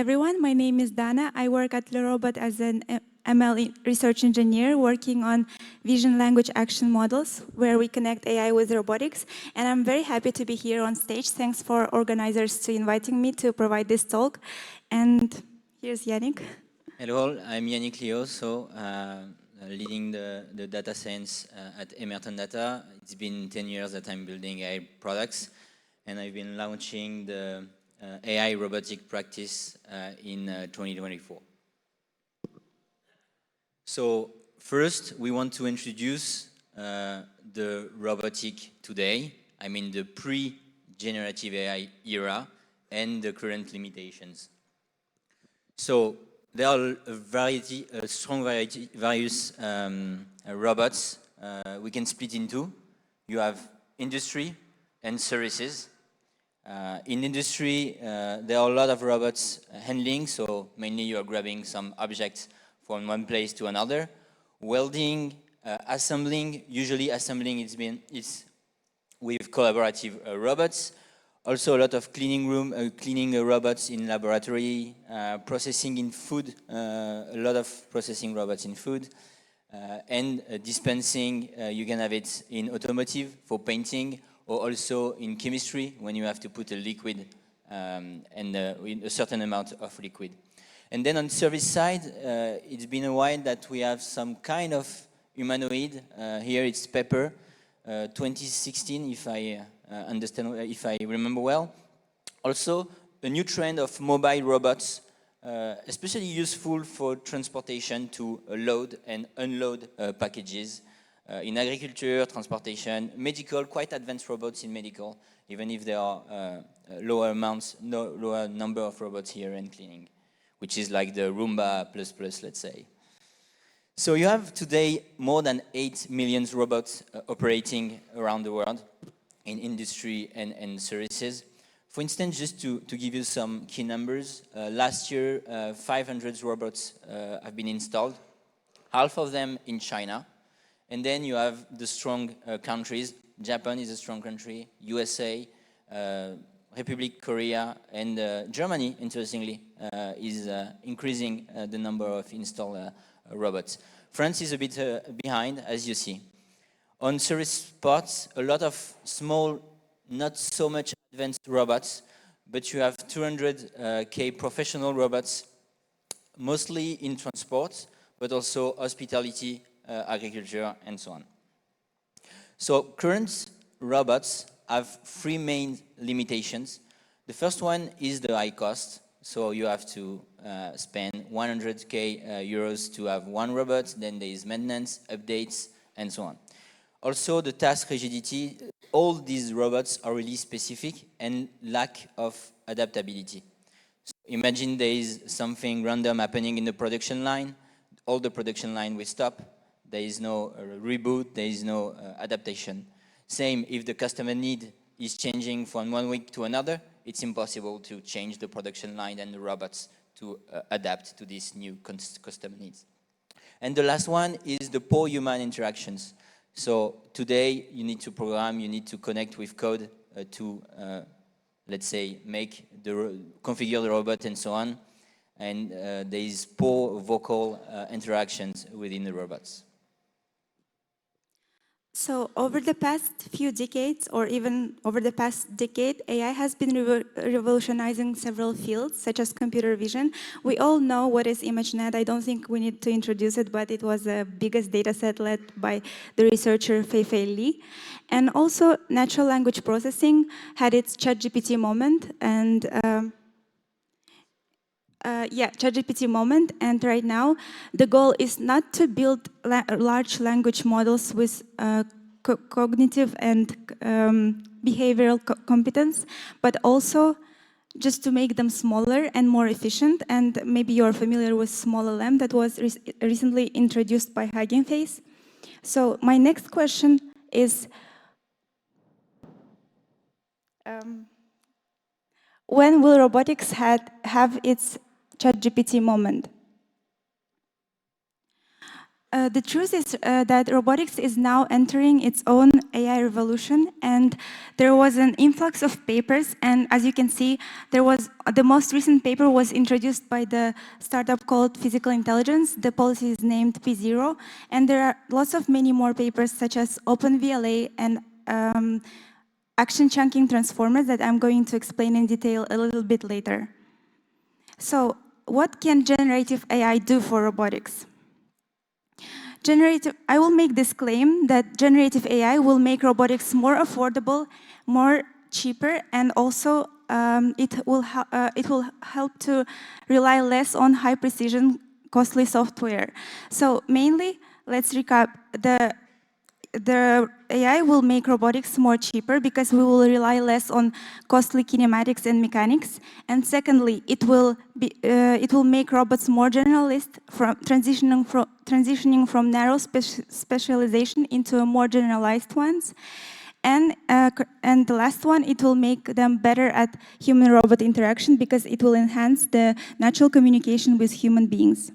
everyone. My name is Dana. I work at Le Robot as an ML research engineer working on vision language action models where we connect AI with robotics. And I'm very happy to be here on stage. Thanks for organizers to inviting me to provide this talk. And here's Yannick. Hello all, I'm Yannick Leo, leading the data science at Emerton Data. It's been 10 years that I'm building AI products, and I've been launching the AI robotic practice in 2024. So first, we want to introduce the robotic today, I mean the pre-generative AI era and the current limitations. So there are a strong variety, various robots we can split into. You have industry and services. In industry, there are a lot of robots handling, so mainly you are grabbing some objects from one place to another. Welding, assembling, usually assembling is with collaborative robots. Also a lot of cleaning robots in laboratory, processing in food, a lot of processing robots in food, and dispensing, you can have it in automotive for painting, or also in chemistry when you have to put a liquid and a certain amount of liquid. And then on the service side, it's been a while that we have some kind of humanoid. Here it's Pepper, 2016, if I remember well. Also, a new trend of mobile robots, especially useful for transportation to load and unload packages. In agriculture, transportation, medical, quite advanced robots in medical, even if there are lower number of robots here in cleaning, which is like the Roomba plus, let's say. So you have today more than 8 million robots operating around the world in industry and services. For instance, just to give you some key numbers, last year 500 robots have been installed, half of them in China. And then you have the strong countries. Japan is a strong country, USA, Republic Korea, and Germany, interestingly, is increasing the number of installed robots. France is a bit behind, as you see. On service parts, a lot of small, not so much advanced robots, but you have 200K professional robots, mostly in transport, but also hospitality, agriculture, and so on. So current robots have three main limitations. The first one is the high cost. So you have to spend 100K euros to have one robot, then there is maintenance, updates, and so on. Also the task rigidity, all these robots are really specific and lack of adaptability. So imagine there is something random happening in the production line, all the production line will stop. There is no reboot, there is no adaptation. Same, if the customer need is changing from 1 week to another, it's impossible to change the production line and the robots to adapt to these new customer needs. And the last one is the poor human interactions. So today you need to program, you need to connect with code to, let's say, configure the robot and so on. And there is poor vocal interactions within the robots. So over the past few decades, or even over the past decade, AI has been revolutionizing several fields, such as computer vision. We all know what is ImageNet. I don't think we need to introduce it, but it was the biggest data set led by the researcher Fei Li. And also, natural language processing had its ChatGPT moment, and ChatGPT moment, and right now the goal is not to build large language models with cognitive and behavioral competence, but also just to make them smaller and more efficient. And maybe you're familiar with SmallLM that was recently introduced by HuggingFace. So my next question is, when will robotics have its ChatGPT moment? The truth is that robotics is now entering its own AI revolution, and there was an influx of papers, and as you can see, the most recent paper was introduced by the startup called Physical Intelligence. The policy is named P0, and there are lots of many more papers such as OpenVLA and action chunking transformers that I'm going to explain in detail a little bit later. So, what can generative AI do for robotics? I will make this claim that generative AI will make robotics more affordable, more cheaper, and also it will help to rely less on high precision, costly software. So mainly, let's recap. The AI will make robotics more cheaper because we will rely less on costly kinematics and mechanics. And secondly, it will make robots more generalist, transitioning from narrow specialization into more generalized ones. And the last one, it will make them better at human-robot interaction because it will enhance the natural communication with human beings.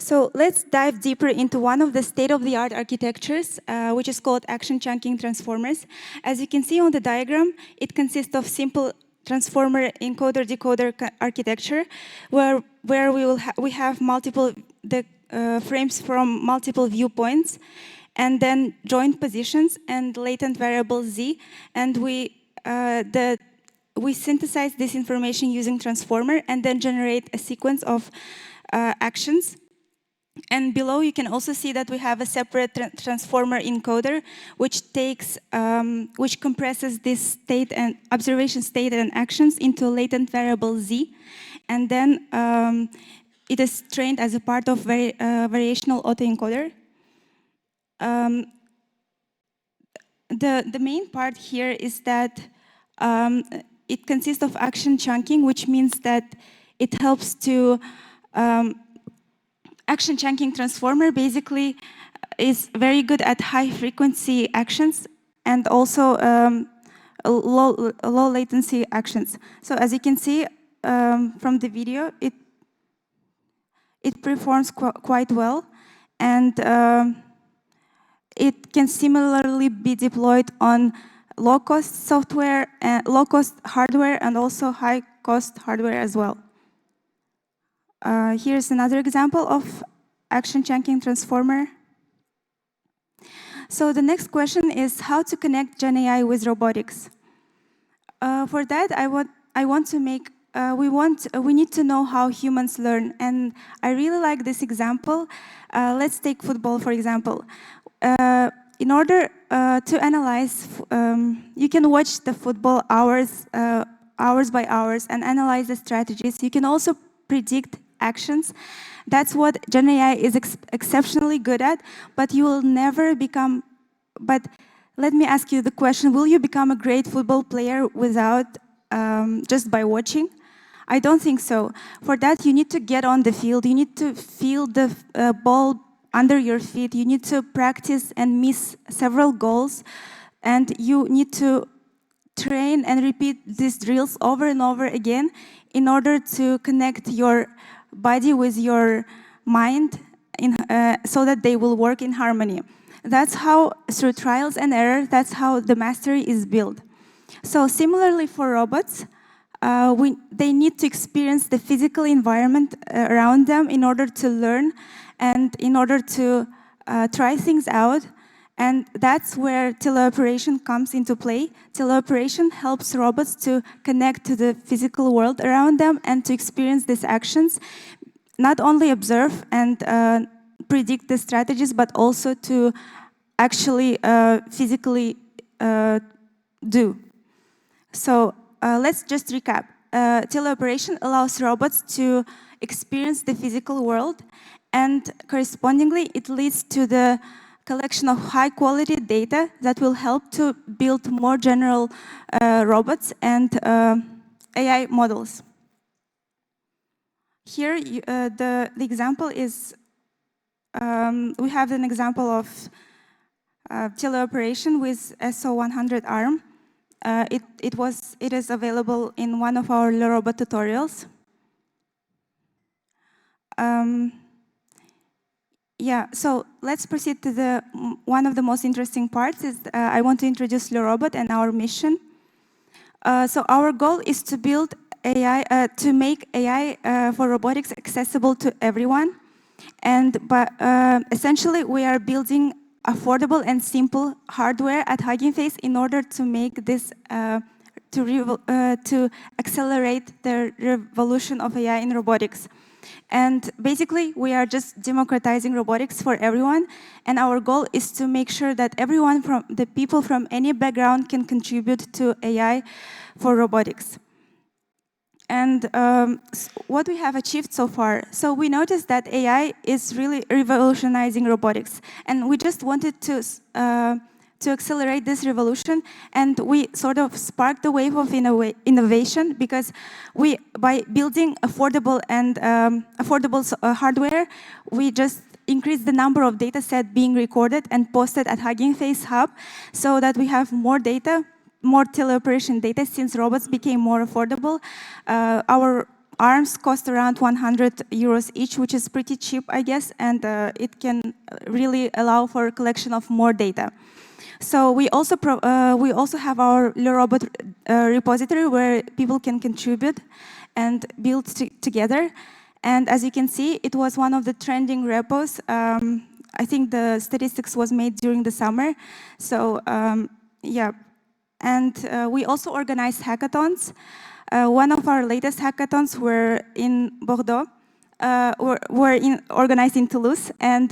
So let's dive deeper into one of the state-of-the-art architectures, which is called action chunking transformers. As you can see on the diagram, it consists of simple transformer encoder-decoder architecture, where we have multiple frames from multiple viewpoints, and then joint positions and latent variable z, and we synthesize this information using transformer and then generate a sequence of actions. And below, you can also see that we have a separate transformer encoder, which compresses this state and observation state and actions into a latent variable z, and then it is trained as a part of variational autoencoder. The main part here is that it consists of action chunking, which means that it helps to action chunking transformer basically is very good at high frequency actions and also low latency actions. So as you can see from the video, it performs quite well, and it can similarly be deployed on low-cost software, low-cost hardware, and also high-cost hardware as well. Here's another example of action chunking transformer. So the next question is how to connect Gen AI with robotics. For that, we need to know how humans learn, and I really like this example. Let's take football, for example. In order to analyze, you can watch the football hours by hours and analyze the strategies. You can also predict actions. That's what Gen AI is exceptionally good at, but you will never become, but let me ask you the question, will you become a great football player without, just by watching? I don't think so. For that, you need to get on the field, you need to feel the ball under your feet, you need to practice and miss several goals, and you need to train and repeat these drills over and over again in order to connect your body with your mind so that they will work in harmony. That's how, through trials and error, that's how the mastery is built. So similarly for robots, they need to experience the physical environment around them in order to learn and in order to try things out. And that's where teleoperation comes into play. Teleoperation helps robots to connect to the physical world around them and to experience these actions, not only observe and predict the strategies, but also to actually physically do. So let's just recap. Teleoperation allows robots to experience the physical world, and correspondingly, it leads to the collection of high-quality data that will help to build more general robots and AI models. Here, the example is, we have an example of teleoperation with SO100 ARM. It is available in one of our robot tutorials. Yeah, so let's proceed to the one of the most interesting parts is I want to introduce the robot and our mission. So our goal is to build AI, to make AI for robotics accessible to everyone. And essentially, we are building affordable and simple hardware at HuggingFace in order to make this, to accelerate the revolution of AI in robotics. And basically, we are just democratizing robotics for everyone. And our goal is to make sure that everyone, from the people from any background, can contribute to AI for robotics. And what we have achieved so far. So we noticed that AI is really revolutionizing robotics. And we just wanted to accelerate this revolution, and we sort of sparked the wave of innovation because by building affordable and hardware, we just increased the number of data sets being recorded and posted at HuggingFace Hub so that we have more data, more teleoperation data since robots became more affordable. Our arms cost around 100 euros each, which is pretty cheap, I guess, and it can really allow for collection of more data. So we also have our robot repository where people can contribute and build together. And as you can see, it was one of the trending repos. I think the statistics was made during the summer. So yeah, and we also organize hackathons. One of our latest hackathons were in Bordeaux. Organized in Toulouse, and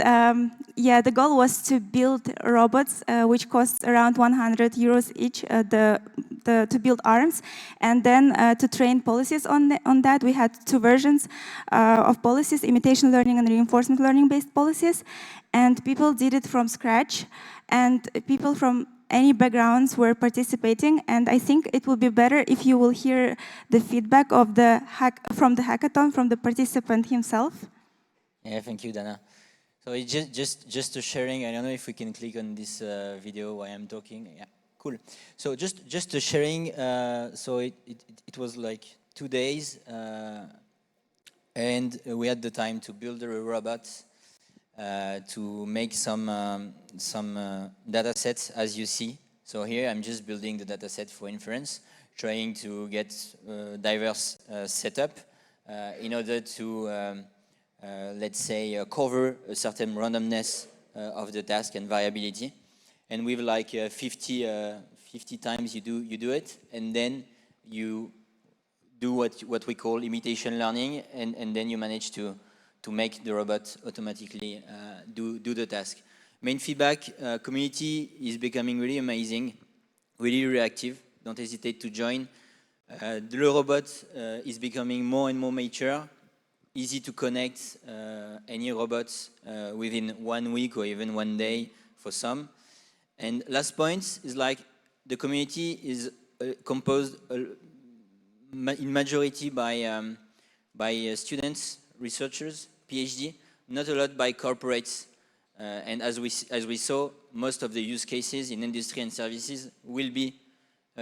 yeah, the goal was to build robots, which cost around 100 euros each, to build arms, and then to train policies on that. We had two versions of policies: imitation learning and reinforcement learning-based policies, and people did it from scratch, and people from any backgrounds were participating, and I think it will be better if you will hear the feedback of from the hackathon from the participant himself. Yeah, thank you, Dana. So it's just a sharing. I don't know if we can click on this video while I'm talking. Yeah, cool. So just a sharing. So it was like 2 days, and we had the time to build a robot. To make some data sets, as you see. So here I'm just building the data set for inference, trying to get diverse setup in order to, let's say, cover a certain randomness of the task and variability. And with like 50 times you do it, and then you do what we call imitation learning, and then you manage to make the robot automatically do the task. Main feedback, community is becoming really amazing, really reactive. Don't hesitate to join. The robot is becoming more and more mature, easy to connect any robots within 1 week or even 1 day for some. And last point is like the community is composed in majority by students, researchers, PhD, not a lot by corporates. And as we saw, most of the use cases in industry and services will be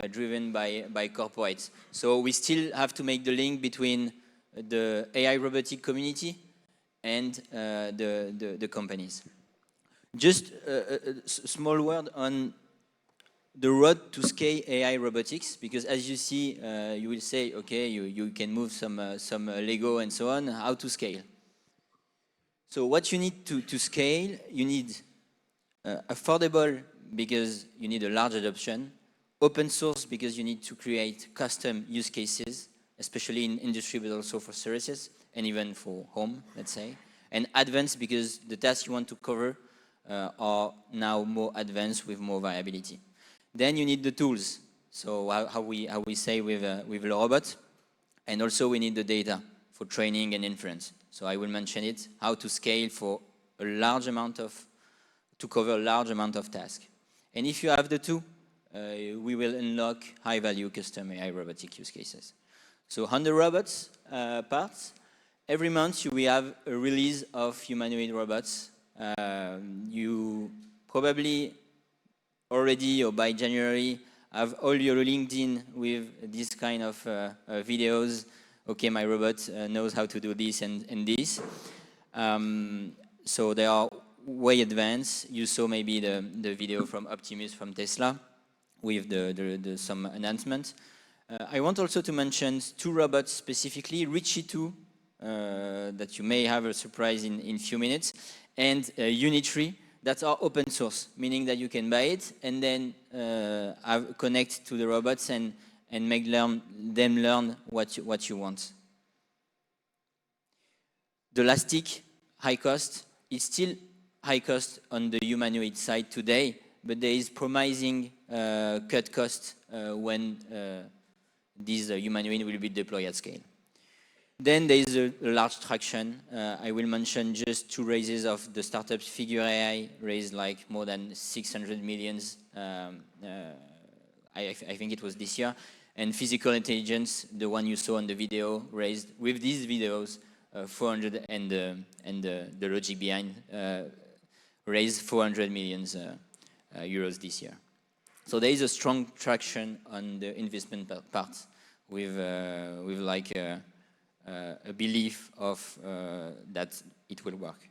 driven by corporates. So we still have to make the link between the AI robotic community and the companies. Just a small word on the road to scale AI robotics, because as you see, you will say, okay, you can move some Lego and so on. How to scale? So what you need to scale, you need affordable, because you need a large adoption, open source, because you need to create custom use cases, especially in industry, but also for services, and even for home, let's say, and advanced, because the tasks you want to cover are now more advanced with more variability. Then you need the tools, so how we say with the robot, and also we need the data for training and inference. So I will mention it, how to scale for a large amount to cover a large amount of tasks. And if you have the two, we will unlock high-value custom AI robotic use cases. So on the robots parts, every month we have a release of humanoid robots. You probably already, or by January, have all your LinkedIn with this kind of videos. Okay, my robot knows how to do this and this. So they are way advanced. You saw maybe the video from Optimus from Tesla with some announcements. I want also to mention two robots specifically, Richie 2, that you may have a surprise in few minutes, and Unitree, that are open source, meaning that you can buy it and then connect to the robots and make them learn what you want. The last tick, high cost, is still high cost on the humanoid side today, but there is promising cut cost when these humanoid will be deployed at scale. Then there is a large traction. I will mention just two raises of the startup Figure AI, raised like more than 600 millions. I think it was this year. And Physical Intelligence, the one you saw on the video, raised with these videos 400, and the logic behind raised 400 millions euros this year. So there is a strong traction on the investment part with like a belief of that it will work.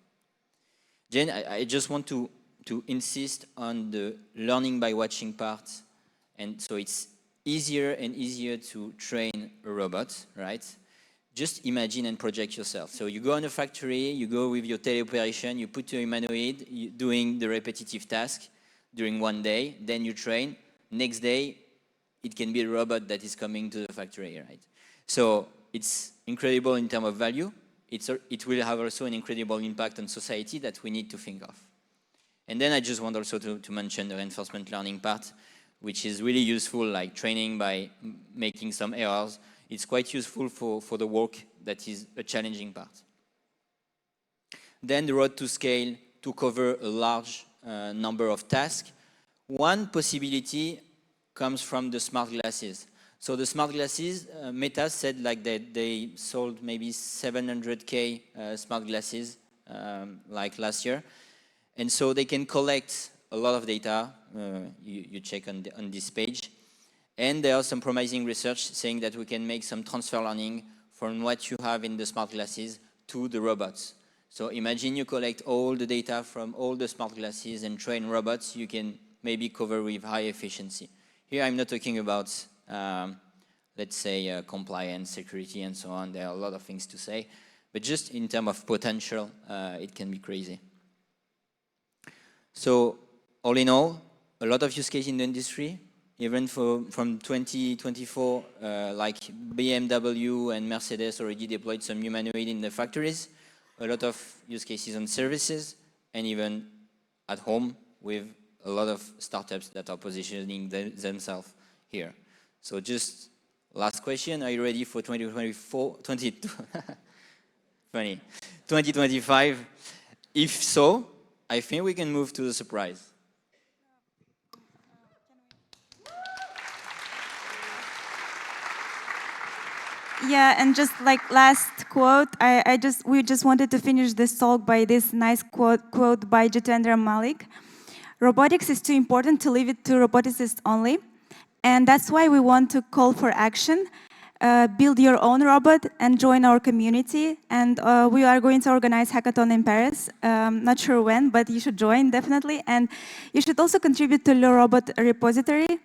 Then I just want to insist on the learning by watching part, and so it's easier and easier to train a robot, right? Just imagine and project yourself. So you go in a factory, you go with your teleoperation, you put your humanoid doing the repetitive task during one day, then you train. Next day, it can be a robot that is coming to the factory, right? So it's incredible in terms of value. It will have also an incredible impact on society that we need to think of. And then I just want also to mention the reinforcement learning part, which is really useful, like training by making some errors. It's quite useful for the work that is a challenging part. Then the road to scale to cover a large number of tasks. One possibility comes from the smart glasses. So the smart glasses, Meta said like that they sold maybe 700K smart glasses like last year. And so they can collect a lot of data, you check on this page. And there are some promising research saying that we can make some transfer learning from what you have in the smart glasses to the robots. So imagine you collect all the data from all the smart glasses and train robots, you can maybe cover with high efficiency. Here I'm not talking about, let's say, compliance, security, and so on. There are a lot of things to say. But just in terms of potential, it can be crazy. So all in all, a lot of use case in the industry. Even from 2024, like BMW and Mercedes already deployed some humanoid in the factories. A lot of use cases on services, and even at home with a lot of startups that are positioning themselves here. So just last question, are you ready for 2025? If so, I think we can move to the surprise. Yeah, and just like last quote, we just wanted to finish this talk by this nice quote by Jitendra Malik. Robotics is too important to leave it to roboticists only, and that's why we want to call for action. Build your own robot and join our community. And we are going to organize hackathon in Paris. Not sure when, but you should join definitely. And you should also contribute to the robot repository.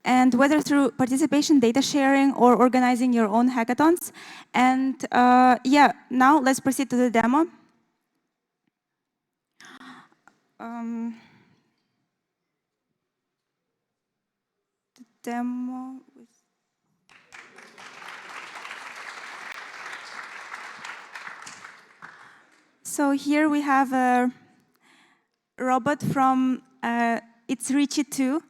And whether through participation, data sharing, or organizing your own hackathons. And yeah, now let's proceed to the demo. The demo. So here we have a robot from, it's Richie 2.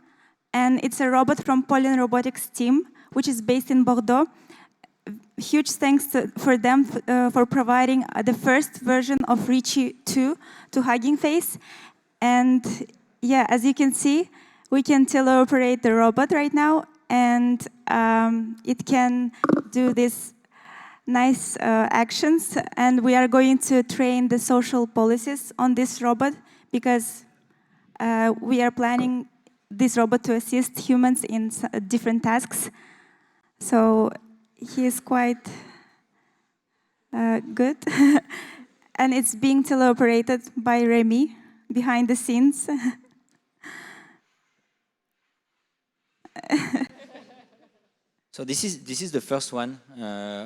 And it's a robot from Poland Robotics team, which is based in Bordeaux. Huge thanks for them for providing the first version of Richie 2 to HuggingFace. And yeah, as you can see, we can teleoperate the robot right now, and it can do these nice actions. And we are going to train the social policies on this robot because we are planning this robot to assist humans in different tasks. So he is quite good. and it's being teleoperated by Remy behind the scenes. So this is the first one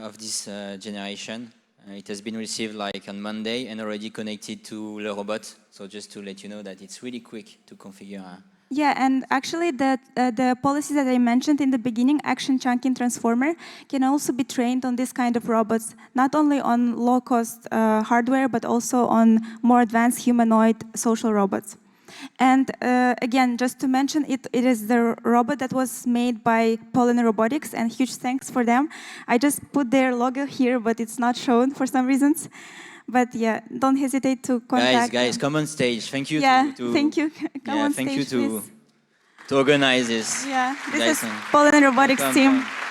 of this generation. It has been received like on Monday and already connected to Le Robot. So just to let you know that it's really quick to configure. Yeah, and actually the policies that I mentioned in the beginning, action chunking transformer, can also be trained on this kind of robots, not only on low-cost hardware, but also on more advanced humanoid social robots. And again, just to mention, it is the robot that was made by Poland Robotics, and huge thanks for them. I just put their logo here, but it's not shown for some reasons. But yeah, don't hesitate to contact Guys, them. come on stage. Thank you. Yeah, to thank you. Come on thank stage, you please. to organize this. Yeah, this Guys, is Poland Robotics come, team. come.